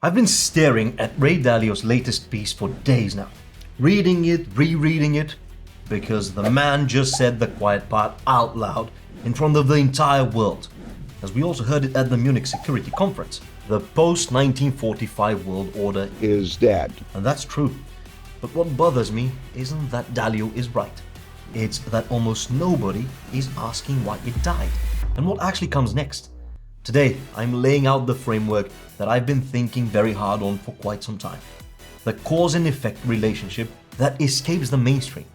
I've been staring at Ray Dalio's latest piece for days now, reading it, rereading it, because the man just said the quiet part out loud in front of the entire world, as we also heard it at the Munich Security Conference. The post-1945 world order is dead. And that's true. But what bothers me isn't that Dalio is right. It's that almost nobody is asking why it died and what actually comes next. Today, I'm laying out the framework that I've been thinking very hard on for quite some time. The cause and effect relationship that escapes the mainstream.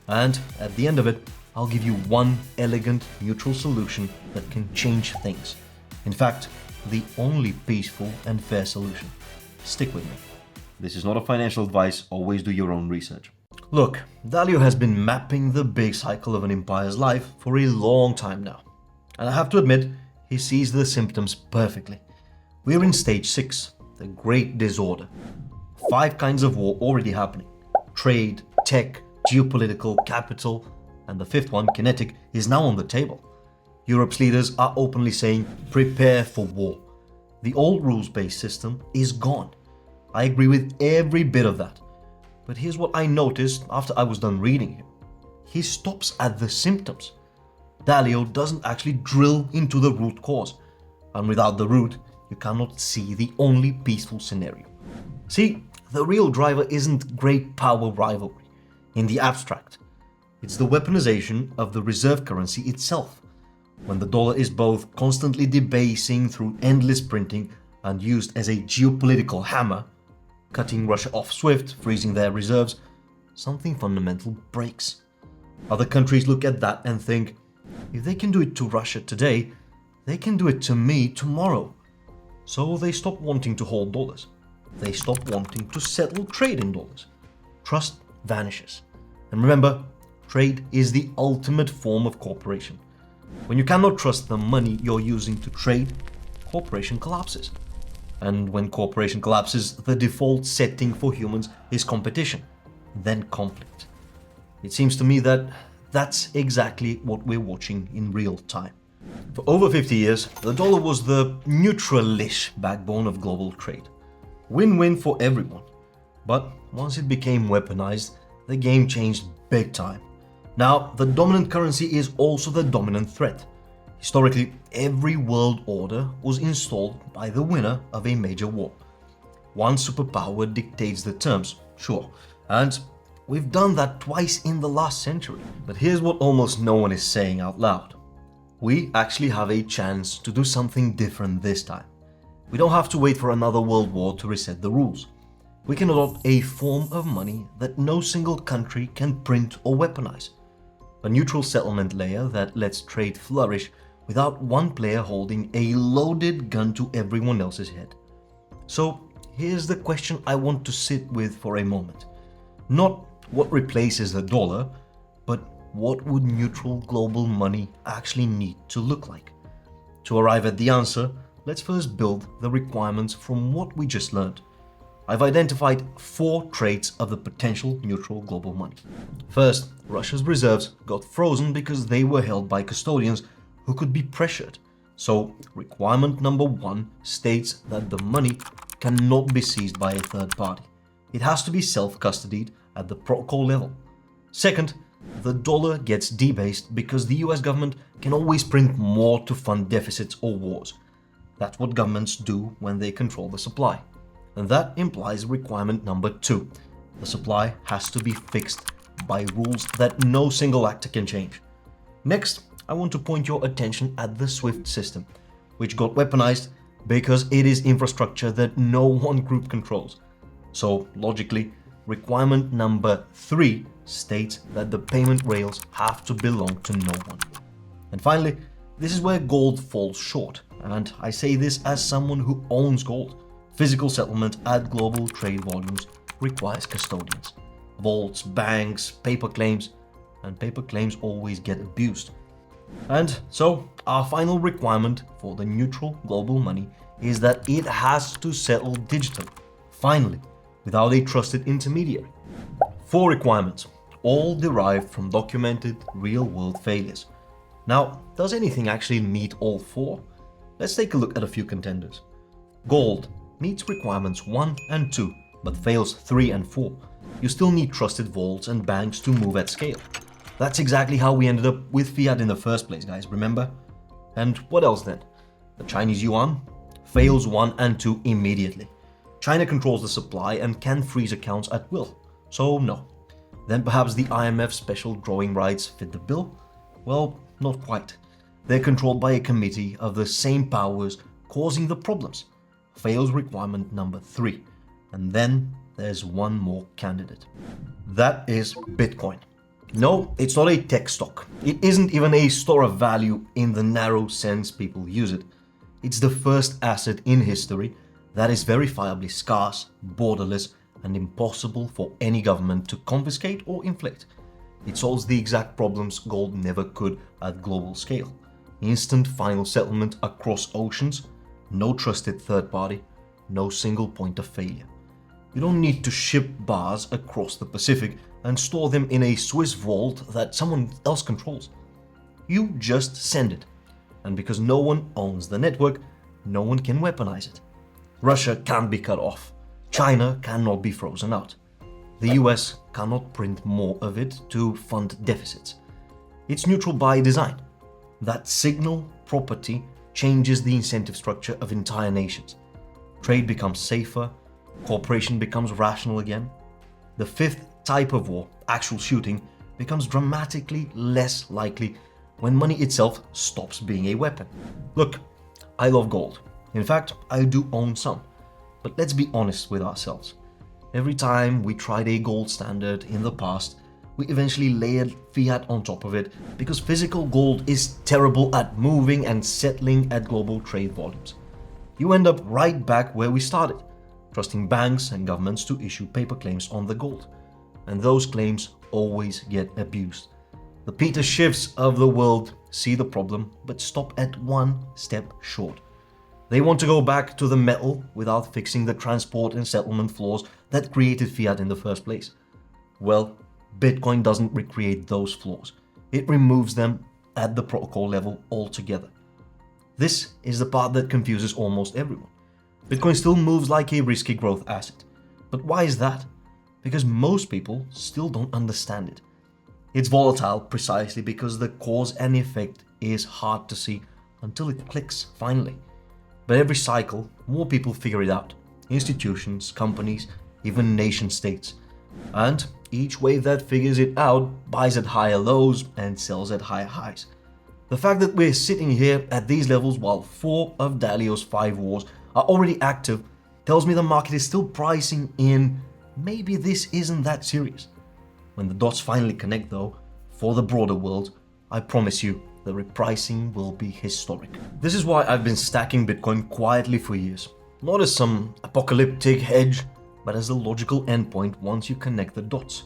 And at the end of it, I'll give you one elegant, neutral solution that can change things. In fact, the only peaceful and fair solution. Stick with me. This is not a financial advice, always do your own research. Look, Dalio has been mapping the big cycle of an empire's life for a long time now. And I have to admit, he sees the symptoms perfectly. We're in stage 6, the Great Disorder. 5 kinds of war already happening. Trade, tech, geopolitical, capital, and the 5th one, kinetic, is now on the table. Europe's leaders are openly saying, prepare for war. The old rules-based system is gone. I agree with every bit of that. But here's what I noticed after I was done reading him. He stops at the symptoms. Dalio doesn't actually drill into the root cause. And without the root, you cannot see the only peaceful scenario. See, the real driver isn't great power rivalry in the abstract. It's the weaponization of the reserve currency itself. When the dollar is both constantly debasing through endless printing and used as a geopolitical hammer, cutting Russia off SWIFT, freezing their reserves, something fundamental breaks. Other countries look at that and think, if they can do it to Russia today, they can do it to me tomorrow. So they stop wanting to hold dollars. They stop wanting to settle trade in dollars. Trust vanishes. And remember, trade is the ultimate form of cooperation. When you cannot trust the money you're using to trade, cooperation collapses. And when cooperation collapses, the default setting for humans is competition, then conflict. It seems to me that that's exactly what we're watching in real time. For over 50 years, the dollar was the neutral-ish backbone of global trade. Win-win for everyone. But once it became weaponized, the game changed big time. Now, the dominant currency is also the dominant threat. Historically, every world order was installed by the winner of a major war. One superpower dictates the terms, sure, and we've done that twice in the last century. But here's what almost no one is saying out loud. We actually have a chance to do something different this time. We don't have to wait for another world war to reset the rules. We can adopt a form of money that no single country can print or weaponize. A neutral settlement layer that lets trade flourish without one player holding a loaded gun to everyone else's head. So here's the question I want to sit with for a moment. Not what replaces the dollar, but what would neutral global money actually need to look like? To arrive at the answer, let's first build the requirements from what we just learned. I've identified 4 traits of the potential neutral global money. First, Russia's reserves got frozen because they were held by custodians who could be pressured. So, requirement number 1 states that the money cannot be seized by a third party. It has to be self-custodied at the protocol level. Second, the dollar gets debased because the US government can always print more to fund deficits or wars. That's what governments do when they control the supply. And that implies requirement number 2. The supply has to be fixed by rules that no single actor can change. Next, I want to point your attention at the SWIFT system, which got weaponized because it is infrastructure that no one group controls. So, logically, requirement number 3 states that the payment rails have to belong to no one. And finally, this is where gold falls short, and I say this as someone who owns gold. Physical settlement at global trade volumes requires custodians. Vaults, banks, paper claims, and paper claims always get abused. And so, our final requirement for the neutral global money is that it has to settle digitally, finally, without a trusted intermediary. 4 requirements, all derived from documented real-world failures. Now, does anything actually meet all 4? Let's take a look at a few contenders. Gold meets requirements 1 and 2, but fails 3 and 4, you still need trusted vaults and banks to move at scale. That's exactly how we ended up with fiat in the first place, guys, remember? And what else then? The Chinese yuan fails 1 and 2 immediately. China controls the supply and can freeze accounts at will, so no. Then perhaps the IMF special drawing rights fit the bill? Well, not quite. They're controlled by a committee of the same powers causing the problems. Fails requirement number 3. And then there's one more candidate. That is Bitcoin. No, it's not a tech stock. It isn't even a store of value in the narrow sense people use it. It's the first asset in history that is verifiably scarce, borderless, and impossible for any government to confiscate or inflate. It solves the exact problems gold never could at global scale. Instant final settlement across oceans, no trusted third party, no single point of failure. You don't need to ship bars across the Pacific and store them in a Swiss vault that someone else controls. You just send it. And because no one owns the network, no one can weaponize it. Russia can't be cut off. China cannot be frozen out. The US cannot print more of it to fund deficits. It's neutral by design. That signal property changes the incentive structure of entire nations. Trade becomes safer, cooperation becomes rational again. The fifth type of war, actual shooting, becomes dramatically less likely when money itself stops being a weapon. Look, I love gold. In fact, I do own some. But let's be honest with ourselves. Every time we tried a gold standard in the past, we eventually layered fiat on top of it because physical gold is terrible at moving and settling at global trade volumes. You end up right back where we started, trusting banks and governments to issue paper claims on the gold. And those claims always get abused. The Peter Schiffs of the world see the problem but stop at one step short. They want to go back to the metal without fixing the transport and settlement flaws that created fiat in the first place. Well, Bitcoin doesn't recreate those flaws. It removes them at the protocol level altogether. This is the part that confuses almost everyone. Bitcoin still moves like a risky growth asset. But why is that? Because most people still don't understand it. It's volatile precisely because the cause and effect is hard to see until it clicks finally. But every cycle, more people figure it out. Institutions, companies, even nation states. And each wave that figures it out buys at higher lows and sells at higher highs. The fact that we're sitting here at these levels while 4 of Dalio's 5 wars are already active tells me the market is still pricing in maybe this isn't that serious. When the dots finally connect though, for the broader world, I promise you, the repricing will be historic. This is why I've been stacking Bitcoin quietly for years. Not as some apocalyptic hedge, but as a logical endpoint once you connect the dots.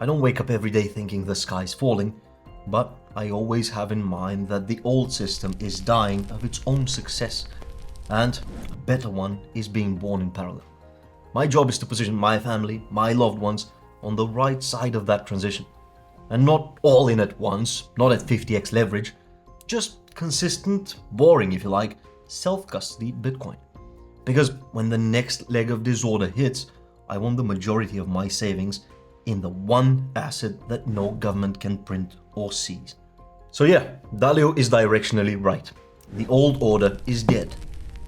I don't wake up every day thinking the sky's falling, but I always have in mind that the old system is dying of its own success, and a better one is being born in parallel. My job is to position my family, my loved ones, on the right side of that transition. And not all in at once, not at 50x leverage, just consistent, boring if you like, self-custody Bitcoin. Because when the next leg of disorder hits, I want the majority of my savings in the one asset that no government can print or seize. So yeah, Dalio is directionally right. The old order is dead.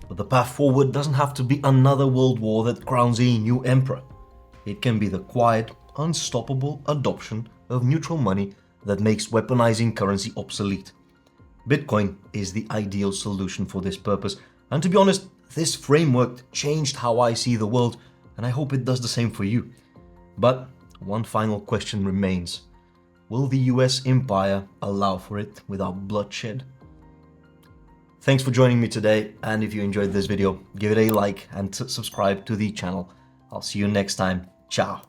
But the path forward doesn't have to be another world war that crowns a new emperor. It can be the quiet, unstoppable adoption of neutral money that makes weaponizing currency obsolete. Bitcoin is the ideal solution for this purpose, and to be honest, this framework changed how I see the world, and I hope it does the same for you. But one final question remains. Will the US empire allow for it without bloodshed? Thanks for joining me today, and if you enjoyed this video, give it a like and subscribe to the channel. I'll see you next time. Ciao.